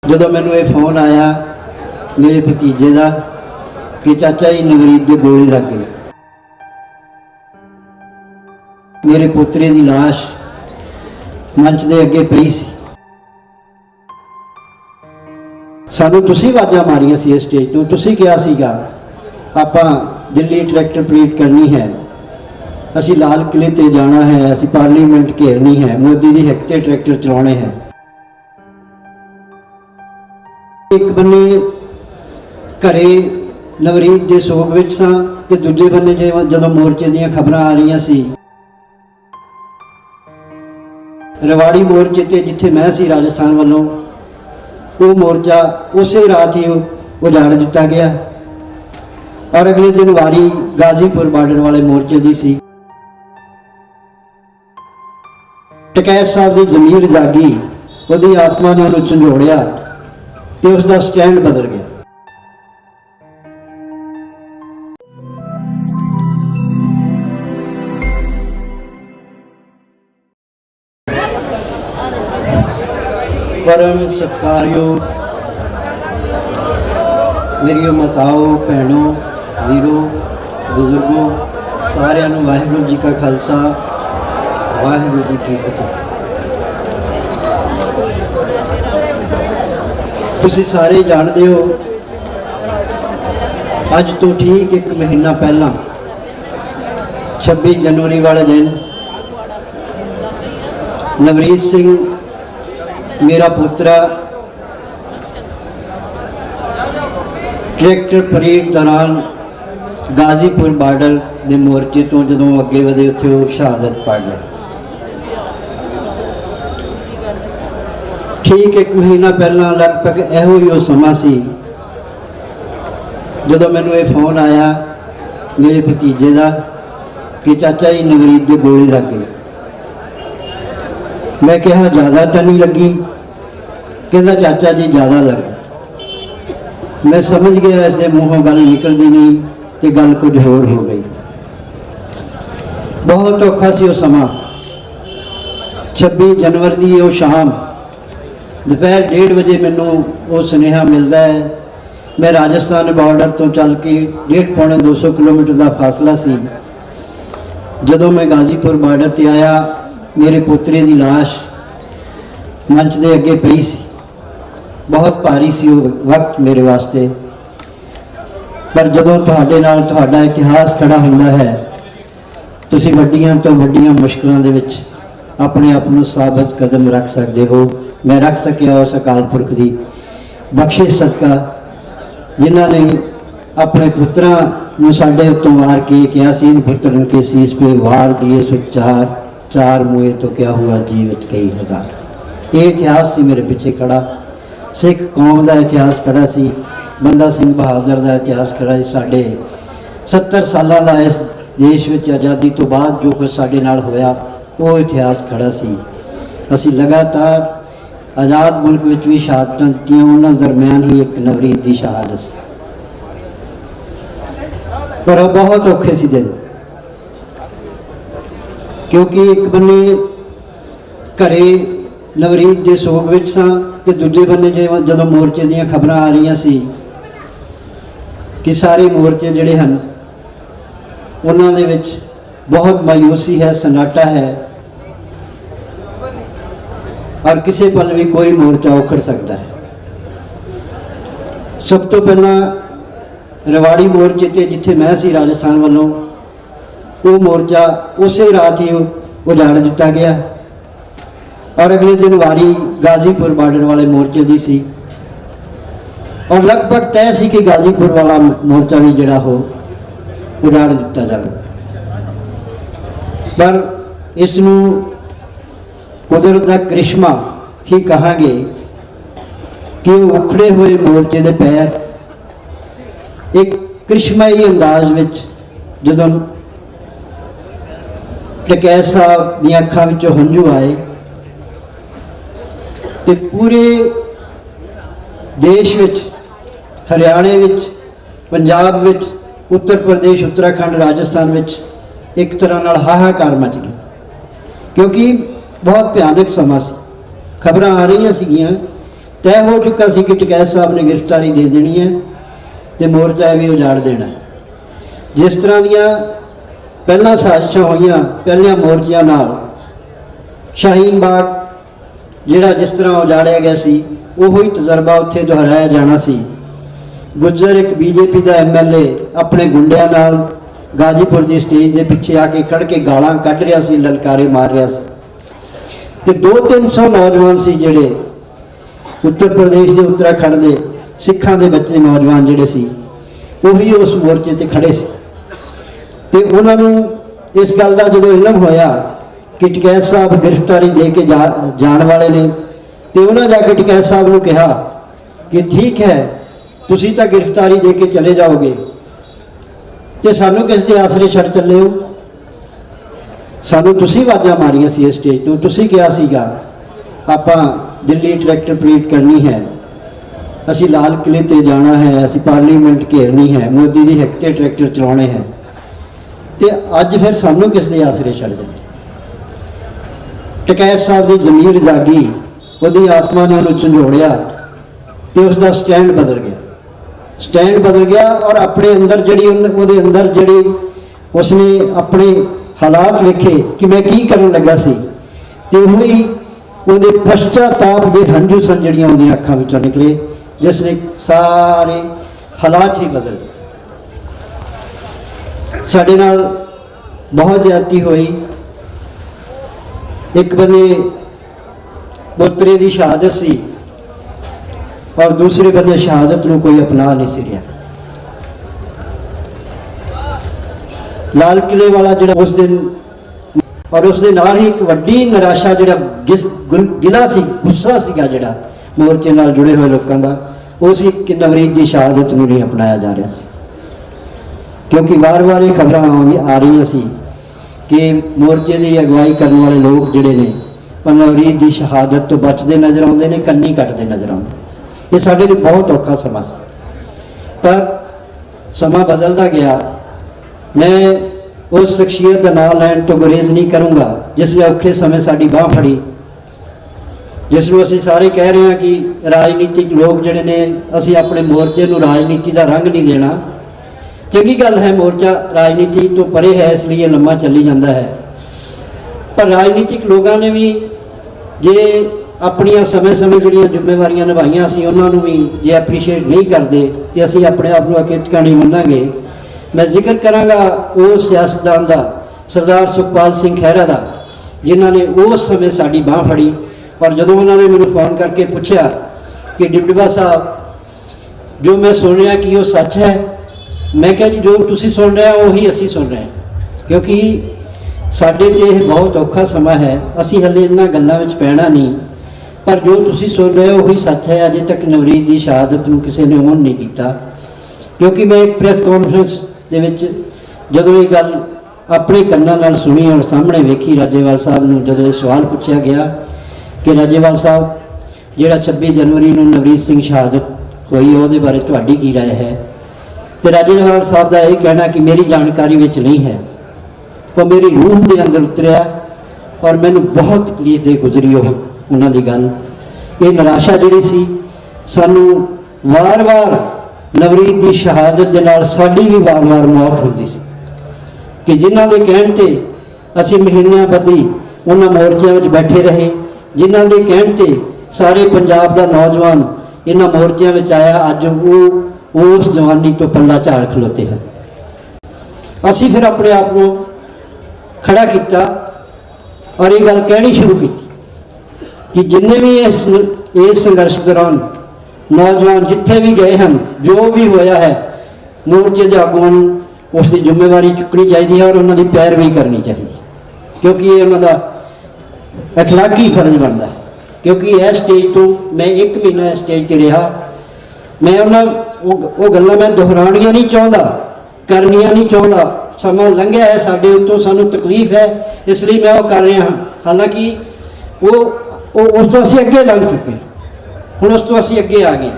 ਜਦੋਂ ਮੈਨੂੰ ਇਹ ਫੋਨ ਆਇਆ ਮੇਰੇ ਭਤੀਜੇ ਦਾ ਕਿ ਚਾਚਾ ਜੀ ਨਵਰੀਤ ਦੀ ਗੋਲੀ ਲੱਗ ਗਈ, ਮੇਰੇ ਪੁੱਤਰੇ ਦੀ ਲਾਸ਼ ਮੰਚ ਦੇ ਅੱਗੇ ਪਈ ਸੀ। ਸਾਨੂੰ ਤੁਸੀਂ ਆਵਾਜ਼ਾਂ ਮਾਰੀਆਂ ਸੀ ਸਟੇਜ ਤੋਂ, ਤੁਸੀਂ ਕਿਹਾ ਸੀਗਾ ਆਪਾਂ ਦਿੱਲੀ ਟਰੈਕਟਰ ਪਰੇਡ ਕਰਨੀ ਹੈ, ਅਸੀਂ ਲਾਲ ਕਿਲੇ ਤੇ ਜਾਣਾ ਹੈ, ਅਸੀਂ ਪਾਰਲੀਮੈਂਟ ਘੇਰਨੀ ਹੈ, ਮੋਦੀ ਦੀ ਹਿੱਕ ਤੇ ਟਰੈਕਟਰ ਚਲਾਉਣੇ ਹੈ। एक बन्ने घरे नवरीत के सोग विच सां ते दूजे बन्ने जदों मोर्चे दीयां खबरां आ रही सी, रवाड़ी मोर्चे ते जिथे मैं सी राजस्थान वालों, वो मोर्चा उस रात ही उजाड़ दिता गया और अगले दिन वारी गाजीपुर बार्डर वाले मोर्चे की सी। टकैत साहब की जमीर जागी, उसकी आत्मा ने उन्हें झंझोड़िया तो उसका स्टैंड बदल गया। परम सत्कारयोग मेरी माताओं भैनों वीरों बुजुर्गों सारिਆਂ ਨੂੰ वाहिगुरू जी का खालसा वाहिगुरू जी की फतेह। तुसी सारे जानते हो अज तो ठीक एक महीना पहला 26 जनवरी वाले दिन नवरीत सिंह मेरा पुत्रा ट्रैक्टर परेड दौरान गाजीपुर बार्डर के मोर्चे तो जदों अगे वधे उत्थे वो शहादत पा गया। ठीक एक महीना पहला लगभग इहो ही वो समा सी जदों मैनू ये फोन आया मेरे भतीजे का कि चाचा जी नवरीत की गोली लग गई। मैं कहा ज़्यादा तो नहीं लगी, कहता चाचा जी ज़्यादा लग गई। मैं समझ गया इसके मूँहों गल निकलती नहीं तो गल कुछ होर हो गई। बहुत औखा सी वो समा। 26 जनवरी की वो शाम दोपहर 1:30 बजे मैनू वो सुनेहा मिलता है। मैं राजस्थान बॉर्डर तो चल के 150-200 किलोमीटर का फासला सी। जदों मैं गाजीपुर बॉर्डर ते आया मेरे पोतरे की लाश मंच के अगे पई सी। बहुत भारी सी वो वक्त मेरे वास्ते, पर जदों तुहाडे नाल तुहाडा इतिहास खड़ा हुंदा है तुसीं वड्डियां तो वड्डियां मुश्किलों दे विच अपने आप को साबित कदम रख सकते हो। मैं रख सकिया उस अकाल पुरख की बख्शिश सदका जिन्हों ने अपने पुत्रां नूं साडे उत्तों वार के कहा सी, इन पुत्रन के शीस पे वार दिए सो चार मुए तो क्या हुआ जीवित कई हजार। ये इतिहास सी मेरे पिछे खड़ा, सिख कौम का इतिहास खड़ा सी, बंदा सिंह बहादुर का इतिहास खड़ा सी। साढ़े 70 सालों का इस देश में आज़ादी तो बाद जो कुछ साढ़े नाल होया वो इतिहास खड़ा सी। असी लगातार आज़ाद मुल्क में भी शहादत दियां, उन्हां दरम्यान ही एक नवरीत की शहादत सी। पर बहुत औखे सी दिन, क्योंकि एक बन्ने घरे नवरीत के सोग विच सां ते दूजे बन्ने जदों मोर्चे दीयां खबरां आ रही सी कि सारे मोर्चे जिहड़े हन उन्हां दे विच बहुत मायूसी है, सन्नाटा है और किसी पल भी कोई मोर्चा उखड़ सकता है। सब तो पहला रवाड़ी मोर्चे ते जिथे मैं सी राजस्थान वालों, वो मोर्चा उस रात ही उजाड़ दिता गया और अगले दिन वारी गाजीपुर बार्डर वाले मोर्चे की सी और लगभग तय सी कि गाजीपुर वाला मोर्चा भी जिहड़ा हो उजाड़ दिता जाएगा। पर इसनूं कुदरत का करिश्मा ही कहांगे कि उखड़े हुए मोर्चे के पैर एक करिश्माई अंदाज विच जदों टकैत साहब दी अखां विचों हंझू आए तो पूरे देश विच, हरियाणे विच, पंजाब विच, उत्तर प्रदेश, उत्तराखंड, राजस्थान विच एक तरह नाल हाहाकार मच गया, क्योंकि बहुत भयानक समा सी। खबर आ रही सीगियां तय हो चुका सी कि टिकैत साहब ने गिरफ्तारी दे देनी है तो मोर्चा भी उजाड़ देना। जिस तरह दियाँ पहला साजिशां होईयां पहलियां मोर्चियां नाल शाहीन बाग जिहड़ा जिस तरह उजाड़िया गया सी उहो ही तजर्बा उत्थे दोहराया जाना सी। गुज्जर एक बीजेपी का MLA अपने गुंडियां नाल गाजीपुर की स्टेज के पिछे आके खड़ के गालां कढ़ रहा सी, ललकारे मार रहा सी। ते 200-300 नौजवान सी जिहड़े उत्तर प्रदेश के उत्तराखंड के सिखां दे बच्चे नौजवान जिहड़े सी उही उस मोर्चे ते खड़े सी। ते उन्हां नूं इस गल का जो इलम होया कि टिकैत साहब गिरफ्तारी दे के जाण वाले ने तो उन्हें जाके टिकैत साहब ने कहा कि ठीक है तुसी तो गिरफ्तारी दे के चले जाओगे तो सानू किस दे आसरे छड़ चले हो। सानू तुसी आवाज़ां मारियां सी स्टेज तो तुसी कहा सीगा आपां दिल्ली ट्रैक्टर परेड करनी है, असी लाल किले ते जाना है, असी पार्लीमेंट घेरनी है, मोदी दी हिक ते ट्रैक्टर चलाने हैं। तो अज फिर सानू किस दे आसरे छड़ चले। टिकैत साहब की जमीर जागी, उसकी आत्मा ने उन्होंने झंझोड़िया तो उसका स्टैंड बदल गया और अपने अंदर जी उसने अपने हालात वेखे कि मैं की करन लगा सी तो वही वो पश्चाताप के हंझू सन जड़ियाँ उन्हें अखां विचों निकले जिसने सारे हालात ही बदल दिए। साडे नाल बहुत ज्यादती हुई। एक बने पुत्रे की शहादत सी और दूसरे बने शहादत को कोई अपना नहीं सी रहा। लाल किले वाला जो उस दिन और उस दे नाल ही एक वड्डी निराशा जो गिला सी गुस्सा सीगा जिहड़ा मोर्चे नाल जुड़े हुए लोगों का वो सी कि नवरीत की शहादत को नहीं अपनाया जा रहा सी। क्योंकि बार बार ये खबर आ रही सी कि मोर्चे की अगवाई करने वाले लोग जिहड़े ने नवरीत की शहादत तो बचते नज़र आते हैं, कन्नी कटते नज़र आते। ये साडे लिए बहुत औखा समा सी पर समा बदलता गया। मैं उस शख्सियत का नाम लैन तो गुरेज नहीं करूँगा जिसने औखे समय साड़ी बाँह फड़ी, जिसनों असी सारे कह रहे हैं कि राजनीतिक लोग जिहड़े ने असी अपने मोर्चे को राजनीति का रंग नहीं देना। चंगी गल है, मोर्चा राजनीति तो परे है इसलिए लम्मा चली जाता है। पर राजनीतिक लोगों ने भी जे अपनिया समय समय जो जिम्मेवारियां निभाइया असी उन्होंने भी जे एप्रीशिएट नहीं करते तो असी अपने आप को अकितका नहीं मनांगे। मैं जिक्र कराँगा उस सियासतदान का सरदार सुखपाल सिंह खैरा का जिन्होंने उस समय साड़ी बाँह फड़ी और जो उन्होंने मैंने फोन करके पूछा कि डिप्टी साहब जो मैं सुन रहा कि वो सच है, मैं क्या जी जो तुसी सुन रहे हो वही असी सुन रहे हैं। क्योंकि साडे ते बहुत औखा समा है, असी हले इन्हां गल्लां विच पैना नहीं, पर जो तुसी सुन रहे हो वही सच है। अजे तक नवरीत की शहादत नूं किसी ने ओन नहीं किया। क्योंकि मैं एक प्रेस कॉन्फ्रेंस दे विच जदों ये गल अपने कन्नां नाल सुनी और सामने वेखी राजेवाल साहब नूं जदों सवाल पूछा गया कि राजेवाल साहब जिहड़ा 26 जनवरी नूं नवरीत सिंह शहादत हुई उहदे बारे तुहाडी की राय है, तो राजेवाल साहब का यह कहना कि मेरी जानकारी विच नहीं है, वो मेरी रूह के अंदर उतरिया और मैनू बहुत तकलीफ दे गुजरी उन्हों की गल। ये निराशा जी सी सानू वार वार नवरीत की शहादत के नाल साडी भी वार वार मौत होती सी कि जिन्हों के कहण ते असी महीनों बदी उन्होंने मोर्चों में बैठे रहे, जिन्हों के कहण ते सारे पंजाब का नौजवान इन्होंने मोर्चों में आया, अज वो उस जवानी तो पल्ला झाड़ खलोते हैं। असी फिर अपने आप को खड़ा किया और ये गल कहनी शुरू की कि जिन्हें भी इस संघर्ष दौरान नौजवान जिथे भी गए हैं, जो भी होया है, मोर्चे के आगुआं उसकी जिम्मेवारी चुकनी चाहिए और उन्होंने पैरवी करनी चाहिए। क्योंकि ये उन्होंने अखलाकी फर्ज बनता है। क्योंकि इस स्टेज तो मैं 1 महीना इस स्टेज पर रहा, मैं वो गल्लां मैं दोहरानियां नहीं चाहता, करनियां नहीं चाहता। समा लंघिया है साढ़े उत्तों, सानू तकलीफ है इसलिए मैं वो कर रहा हाँ। हालांकि वो उस तो असी अगे लंघ चुके हैं, हुण उस तो असी अगे आ गए।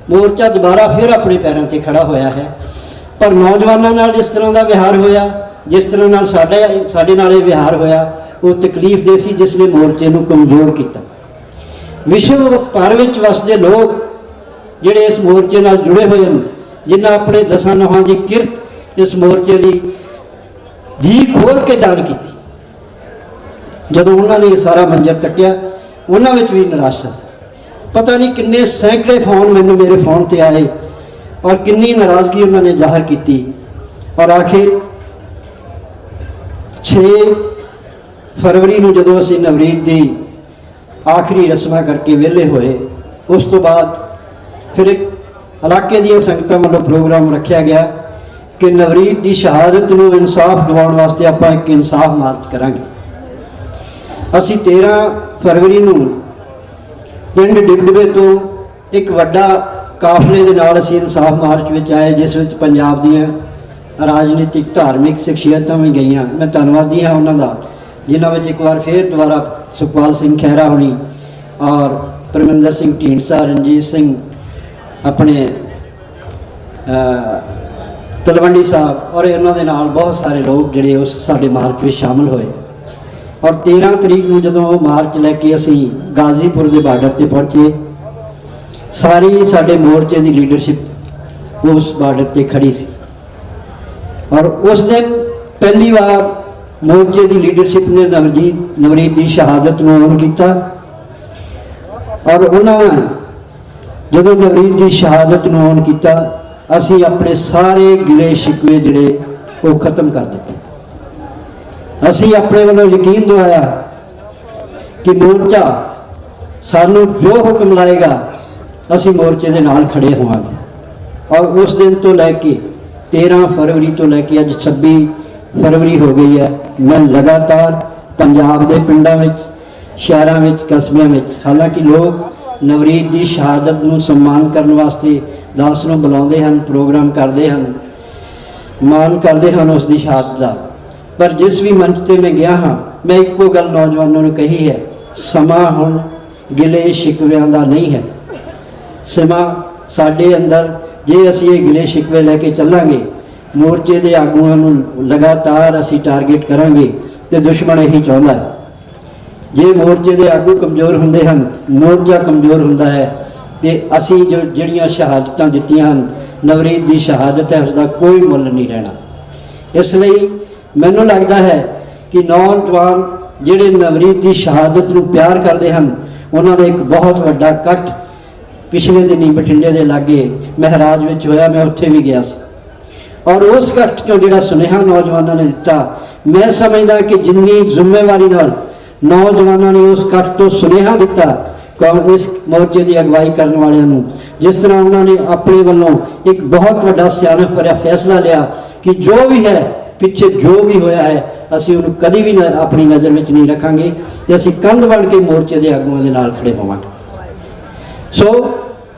मोर्चा दोबारा फिर अपने पैरों पर खड़ा होया है। पर नौजवानों नाल जिस तरह का व्यवहार होया, जिस तरह नाल साडे नाल व्यवहार होया, वो तकलीफ दे सी जिसने मोर्चे को कमज़ोर किया। विश्व भर में वसते लोग जिहड़े इस मोर्चे नाल जुड़े हुए हैं, जिन्हें अपने दसां नौहां की किरत इस मोर्चे की जी खोल के दान की। जदों उन्होंने ये सारा मंजर तक्या, उन्होंने भी निराशा सी। पता नहीं किन्ने सैकड़े फोन मैनू मेरे फोन ते आए और किन्नी नाराज़गी उन्होंने जाहिर की। और आखिर 6 फरवरी को जदों असीं नवरीत की आखिरी रस्मां करके वेले होए, उस तो बाद फिर एक इलाके दी संगतां वालों प्रोग्राम रखा गया कि नवरीत की शहादत को इंसाफ दिवाउण वास्ते आपां एक इंसाफ मार्च करांगे। असीं 13 फरवरी को पिंड डिबडवे तो एक वड्डा काफले दे नाल असीं इंसाफ मार्च विच आए, जिस विच पंजाब दीआं राजनीतिक धार्मिक शख्सियतां भी गईयां। मैं धन्नवादी हाँ उन्हां दा, जिन्हां विच एक बार फिर दोबारा सुखपाल सिंह खैरा होनी और परमिंदर सिंह ढींडसा, रणजीत सिंह अपने तलवंडी साहब और इन्हों के नाल बहुत सारे लोग जिहड़े उस साडे मार्च में शामिल होए। और 13 तरीक को जदों वो मार्च लैके असीं गाजीपुर के बार्डर पर पहुँचे, सारी साडे मोर्चे की लीडरशिप उस बार्डर पर खड़ी सी। और उस दिन पहली बार मोर्चे की लीडरशिप ने नवरीत की शहादत को ऑन किया। और उन्होंने जदों नवरीत की शहादत को ऑन किया, असी अपने सारे गिले शिकवे जिहड़े वो खत्म कर दिते। असी अपने वालों यकीन दवाया कि मोर्चा सानू जो हुक्म लाएगा असी मोर्चे के नाल खड़े होवांगे। और उस दिन तो लैके 13 फरवरी तो लैके अज 26 फरवरी हो गई है, मैं लगातार पंजाब के पिंडां विच, शहरां विच, कस्बियां विच, हालांकि लोग नवरीत की शहादत को सम्मान करने वास्ते दास नूं बुलाउंदे हन, प्रोग्राम करते हैं, मान करते हैं उसकी शहादत का, पर जिस भी मंच पर मैं गया हाँ, मैं एको गल नौजवानों ने कही है, समा हुण गिले शिकवियां दा नहीं है। समा साडे अंदर जे असीं ये गिले शिकवे लैके चलांगे, मोर्चे के आगूआं नूं लगातार असीं टारगेट करांगे तो दुश्मन यही चाहुंदा है। जे मोर्चे के आगू कमज़ोर हुंदे हन, मोर्चा कमज़ोर हुंदा है, तो असीं जो जिहड़ियां शहादतां दित्तियां हन, नवरीत की शहादत है, उसका कोई मुल नहीं रहना। इसलिए मैनूं लगता है कि नौजवान जिहड़े नवरीत की शहादत को प्यार करते हैं, उन्हां दा एक बहुत वड्डा इकट्ठ पिछले दिनी बठिंडे के लागे महराज में होया, मैं उत्थे भी गया सी। और उस इकट्ठ चों जिहड़ा सुनेहा नौजवानों ने दिता, मैं समझदा कि जिन्नी जिम्मेवारी नाल नौजवानों ने उस इकट्ठ तो सुनेहा दिता इस मोर्चे की अगवाई करने वालों को, जिस तरह उन्होंने अपने वालों एक बहुत बड़ा सियानत भरिया फैसला लिया कि जो भी है पिछे जो भी होया है असीं उन्हें कभी भी अपनी नज़र में नहीं रखांगे, तो असीं कंध बन के मोर्चे के आगुआं दे नाल खड़े होवांगे। सो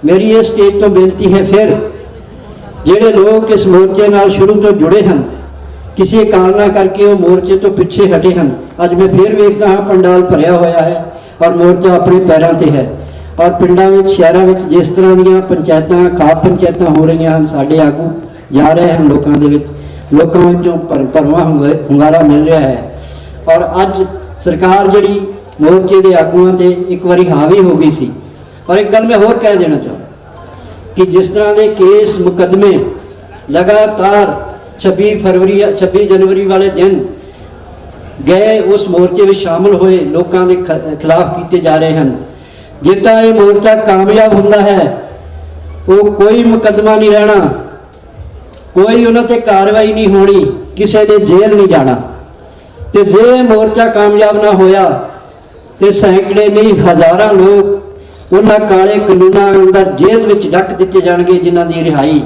मेरी ये स्टेज तो बेनती है, फिर जिहड़े लोग इस मोर्चे नाल शुरू तो जुड़े हैं, किसी कारणा करके वो मोर्चे तो पिछे हटे हैं, अज मैं फिर वेखदा हाँ पंडाल भरिया होया है और मोर्चा अपने पैरों पर है। और पिंडां विच शहरां विच जिस तरह दीयां पंचायतां खाप पंचायतां हो रही हैं, साडे आगू जा रहे हैं, लोगों के विच लोगों विचों भरवां हुंगारा मिल रहा है। और अज सरकार जिहड़ी मोर्चे के आगुआं ते एक बारी हावी हो गई सी। और एक गल मैं होर कह देना चाहूँ कि जिस तरह के केस मुकदमे लगातार 26 जनवरी वाले दिन गए उस मोर्चे में शामिल हुए लोगों के खिलाफ किए जा रहे हैं, जितना ये मोर्चा कामयाब होता है वो कोई मुकदमा नहीं रहना, कोई उन्होंने कार्रवाई नहीं होनी, किसी ने जेल नहीं जाना। तो जे मोर्चा कामयाब ना होया तो सैकड़े नहीं हज़ारां लोग उन्होंने काले कानूनों अंदर जेल में डक दिते जाएंगे, जिन्हों की रिहाई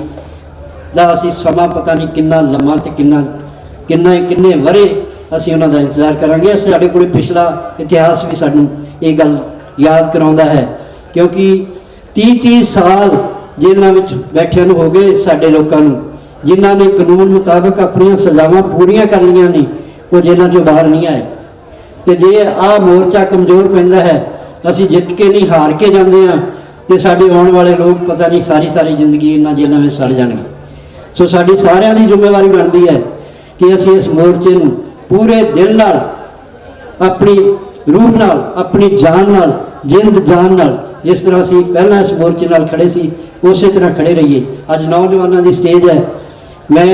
का असी समा पता नहीं कितना लम्मा तो किन्ने वरे असी उन्हों का इंतजार करांगे। साढ़े को पिछला इतिहास भी सानू ये गल याद कराउंदा है, क्योंकि 30 साल जेलों में बैठे हो गए साडे लोगों को, जिन्हों ने कानून मुताबिक अपन सजावां पूरियां कर लिया नहीं, वो जेलों चों बाहर नहीं आए। तो जे आ मोर्चा कमज़ोर पैंदा है, असी जित के नहीं हार के जाते हैं, तो साढ़े आने वाले लोग पता नहीं सारी जिंदगी इन्होंने जेलों में सड़ जाएंगे। सो साड़ी सारिਆਂ की जिम्मेवारी बनती है कि असी इस मोर्चे में पूरे दिल नाल अपनी रूह नाल, अपनी जान नाल, जिंद जान नाल, जिस तरह असीं पहलां इस मोर्चे नाल खड़े सी उस तरह खड़े रहिए। अज नौजवानों की स्टेज है, मैं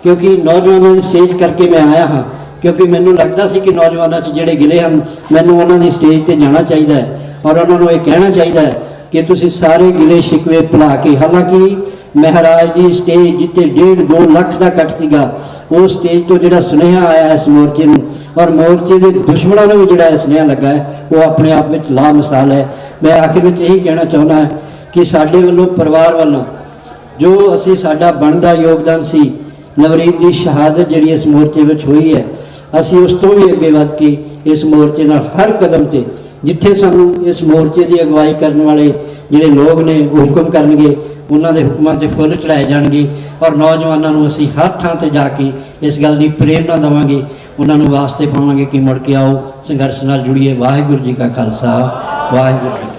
क्योंकि नौजवानों की स्टेज करके मैं आया हाँ, क्योंकि मैनूं लगता सी कि नौजवानों जिहड़े गिले हैं मैनूं उन्हां दी स्टेज ते जाना चाहिए और उन्होंने ये कहना चाहिए कि तुसीं सारे गिले शिकवे भुला के, हालांकि महराज की स्टेज जिते 1.5-2 लाख का कट सीगा उस स्टेज तो जो सुनेहा आया इस मोर्चे में और मोर्चे के दुश्मनों ने भी जोड़ा सुनेहा लगा है वो अपने आप में लामिसाल है। मैं आखिर में यही कहना चाहना है कि साडे वालों परिवार वालों जो असी साडा बनदा योगदान सी नवरीत की शहादत जी इस मोर्चे में हुई है, असी उस तो भी अगे वध के इस मोर्चे नाल हर कदम से जिथे सानू इस मोर्चे की अगवाई करने वाले जिहड़े लोग ने वो हुक्म करनगे उन्हां दे हुक्मां ते फुल चढ़ाए जाणगे और नौजवानों को असी हर थां ते जाके इस गल की प्रेरणा देवांगे, उन्होंने वास्ते पावांगे कि मुड़ के आओ संघर्ष नाल जुड़िए। वाहिगुरू जी का खालसा, वाहिगुरू जी।